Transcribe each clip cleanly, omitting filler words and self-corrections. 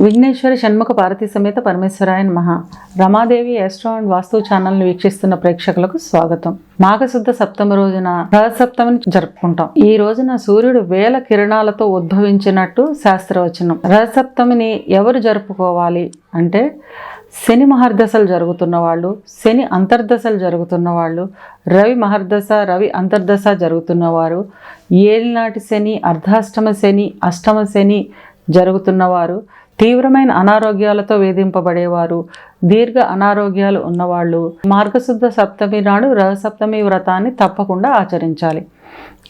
విఘ్నేశ్వరి షణ్ముఖ పార్వతీ సమేత పరమేశ్వరాయ నమః. Ramadevi astro and వాస్తు ఛానల్ని వీక్షిస్తున్న ప్రేక్షకులకు స్వాగతం. మాఘశుద్ధ సప్తమి రోజున రథసప్తమిని జరుపుకుంటాం. ఈ రోజున సూర్యుడు వేల కిరణాలతో ఉద్భవించినట్టు శాస్త్రవచనం. రథసప్తమిని ఎవరు జరుపుకోవాలి అంటే శని మహర్దశలు జరుగుతున్న వాళ్ళు, శని అంతర్దశలు జరుగుతున్న వాళ్ళు, రవి మహర్దశ రవి అంతర్దశ జరుగుతున్నవారు, ఏలినాటి శని, అర్ధాష్టమ శని, అష్టమ శని జరుగుతున్నవారు, తీవ్రమైన అనారోగ్యాలతో వేధింపబడేవారు, దీర్ఘ అనారోగ్యాలు ఉన్నవాళ్ళు మార్గశుద్ధ సప్తమి నాడు రథసప్తమి వ్రతాన్ని తప్పకుండా ఆచరించాలి.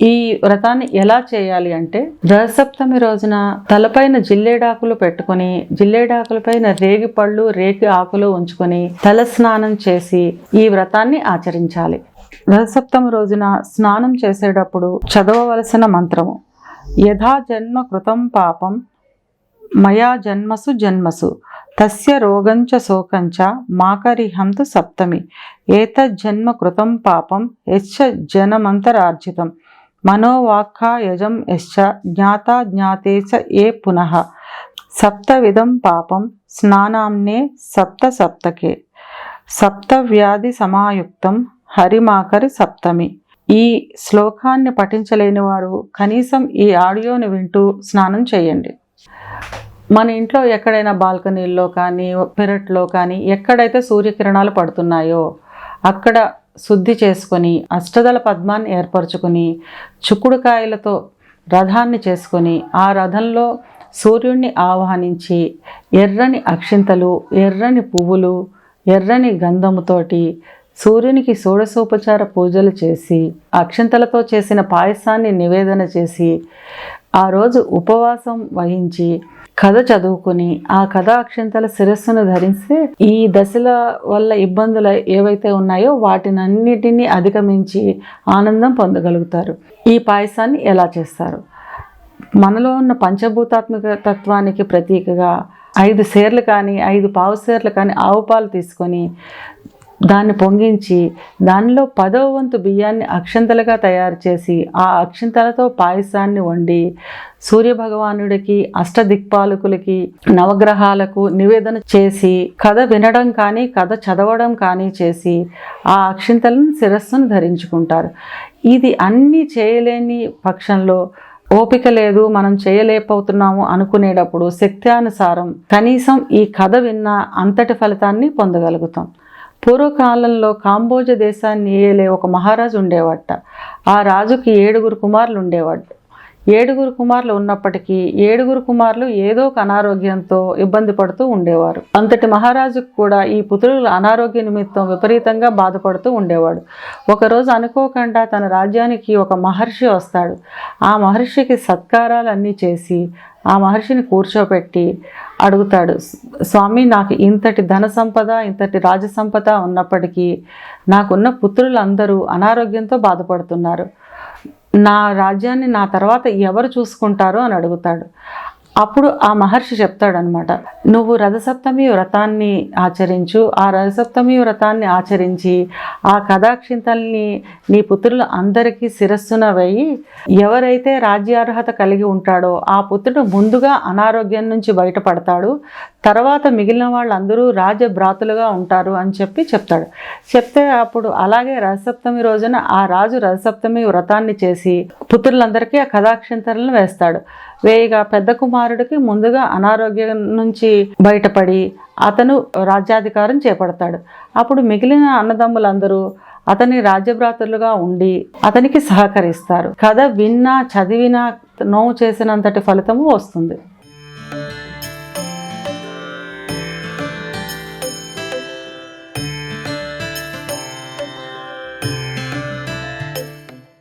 ఈ వ్రతాన్ని ఎలా చేయాలి అంటే రథసప్తమి రోజున తలపైన జిల్లేడాకులు పెట్టుకొని, జిల్లేడాకులపైన రేగి పళ్ళు రేగి ఆకులు ఉంచుకొని తల స్నానం చేసి ఈ వ్రతాన్ని ఆచరించాలి. రథసప్తమి రోజున స్నానం చేసేటప్పుడు చదవవలసిన మంత్రము: యథా జన్మ కృతం పాపం మయా జన్మసు జన్మసు తస్య రోగంచ శోకంచ మాకరిహంతు సప్తమి ఏతజ్జన్మ కృతం పాపం యశ్చ జనమంతరార్జితం మనోవాక్కా యజం యశ్చ జ్ఞాతా జ్ఞాతే చ ఏ పునః సప్తవిధం పాపం స్నానాంనే సప్త సప్తకే సప్తవ్యాధి సమాయుక్తం హరిమాకరి సప్తమి. ఈ శ్లోకాన్ని పఠించలేని వారు కనీసం ఈ ఆడియోని వింటూ స్నానం చేయండి. మన ఇంట్లో ఎక్కడైనా బాల్కనీల్లో కానీ పెరట్లో కానీ ఎక్కడైతే సూర్యకిరణాలు పడుతున్నాయో అక్కడ శుద్ధి చేసుకొని అష్టదళ పద్మాన్ని ఏర్పరచుకొని చుక్కుడుకాయలతో రథాన్ని చేసుకొని ఆ రథంలో సూర్యుడిని ఆవాహించి ఎర్రని అక్షింతలు, ఎర్రని పువ్వులు, ఎర్రని గంధముతోటి సూర్యునికి షోడశోపచార పూజలు చేసి అక్షింతలతో చేసిన పాయసాన్ని నివేదన చేసి ఆ రోజు ఉపవాసం వహించి కథ చదువుకుని ఆ కథ అక్షింతల శిరస్సును ధరిస్తే ఈ దశల వల్ల ఇబ్బందులు ఏవైతే ఉన్నాయో వాటినన్నిటినీ అధిగమించి ఆనందం పొందగలుగుతారు. ఈ పాయసాన్ని ఎలా చేస్తారు? మనలో ఉన్న పంచభూతాత్మక తత్వానికి ప్రతీకగా 5 సేర్లు కానీ 5 పావు సేర్లు కానీ ఆవు పాలు తీసుకొని దాన్ని పొంగించి దానిలో 10వ వంతు బియ్యాన్ని అక్షింతలుగా తయారు చేసి ఆ అక్షింతలతో పాయసాన్ని వండి సూర్యభగవానుడికి, అష్టదిక్పాలకులకి, నవగ్రహాలకు నివేదన చేసి కథ వినడం కానీ కథ చదవడం కానీ చేసి ఆ అక్షింతలను శిరస్సును ధరించుకుంటారు. ఇది అన్నీ చేయలేని పక్షంలో, ఓపిక లేదు మనం చేయలేకపోతున్నాము అనుకునేటప్పుడు శక్త్యానుసారం కనీసం ఈ కథ విన్న అంతటి ఫలితాన్ని పొందగలుగుతాం. పూర్వకాలంలో కాంబోజ దేశాన్ని ఏలే ఒక మహారాజు ఉండేవాట. ఆ రాజుకి 7 కుమారులు ఉండేవాడు. 7 కుమారులు ఉన్నప్పటికీ 7 కుమారులు ఏదో ఒక అనారోగ్యంతో ఇబ్బంది పడుతూ ఉండేవారు. అంతటి మహారాజుకు కూడా ఈ పుత్రుల అనారోగ్య నిమిత్తం విపరీతంగా బాధపడుతూ ఉండేవాడు. ఒకరోజు అనుకోకుండా తన రాజ్యానికి ఒక మహర్షి వస్తాడు. ఆ మహర్షికి సత్కారాలన్నీ చేసి ఆ మహర్షిని కూర్చోపెట్టి అడుగుతాడు, స్వామి, నాకు ఇంతటి ధన సంపద, ఇంతటి రాజసంపద ఉన్నప్పటికీ నాకున్న పుత్రులందరూ అనారోగ్యంతో బాధపడుతున్నారు. నా రాజ్యాన్ని నా తర్వాత ఎవరు చూసుకుంటారో అని అడుగుతాడు. అప్పుడు ఆ మహర్షి చెప్తాడనమాట, నువ్వు రథసప్తమి వ్రతాన్ని ఆచరించు. ఆ రథసప్తమి వ్రతాన్ని ఆచరించి ఆ కథాక్షింతల్ని నీ పుత్రులు అందరికీ శిరస్సున వేయి. ఎవరైతే రాజ్యార్హత కలిగి ఉంటాడో ఆ పుత్రుడు ముందుగా అనారోగ్యం నుంచి బయటపడతాడు, తర్వాత మిగిలిన వాళ్ళందరూ రాజభ్రాతులుగా ఉంటారు అని చెప్తాడు. చెప్తే అప్పుడు అలాగే రథసప్తమి రోజున ఆ రాజు రథసప్తమి వ్రతాన్ని చేసి పుత్రులందరికీ ఆ కథాక్షింతలను వేస్తాడు. వేయగా పెద్ద కుమారుడికి ముందుగా అనారోగ్యం నుంచి బయటపడి అతను రాజ్యాధికారం చేపడతాడు. అప్పుడు మిగిలిన అన్నదమ్ములందరూ అతని రాజ్యభ్రాతలుగా ఉండి అతనికి సహకరిస్తారు. కథ విన్నా చదివినా నోవు చేసినంతటి ఫలితము వస్తుంది.